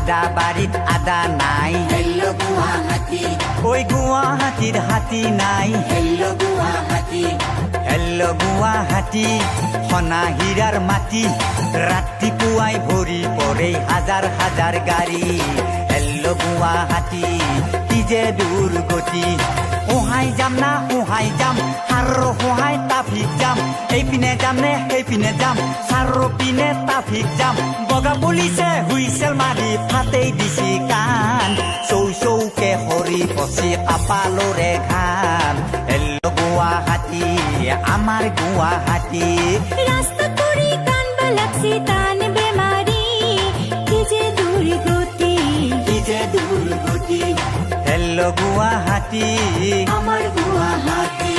আদা বাৰীত আদা নাই, হেল্ল' গুৱাহাটী, ঐ গুৱাহাটীৰ হাতী নাই, হেল্ল' গুৱাহাটী, হেল্ল' গুৱাহাটী, সোণা হীৰাৰ মাটি, ৰাতিপুৱাই ভৰি পৰে হাজাৰ হাজাৰ গাড়ী। হেল্ল' গুৱাহাটী, কি যে দুৰ্গতি, সহায় যাম না সহায় যাম, আৰু সহায় ট্ৰাফিক যাম, এইপিনে যাম নে সেইপিনে যাম, চাৰিওপিনে ট্ৰাফিক যাম, বগা পুলিচে হুইচেল মাৰি ফাটেই দিছি কাণ, চৌ চৌকে সৰি পচি কপালৰে ঘাম। হেল্ল' গুৱাহাটী, আমাৰ গুৱাহাটী, রাস্তা করে কানবা লাগছে টান বেমারি, কি যে দুর্গতি, কি যে দুৰ্গতি, হেল্ল' গুৱাহাটী, আমাৰ গুৱাহাটী।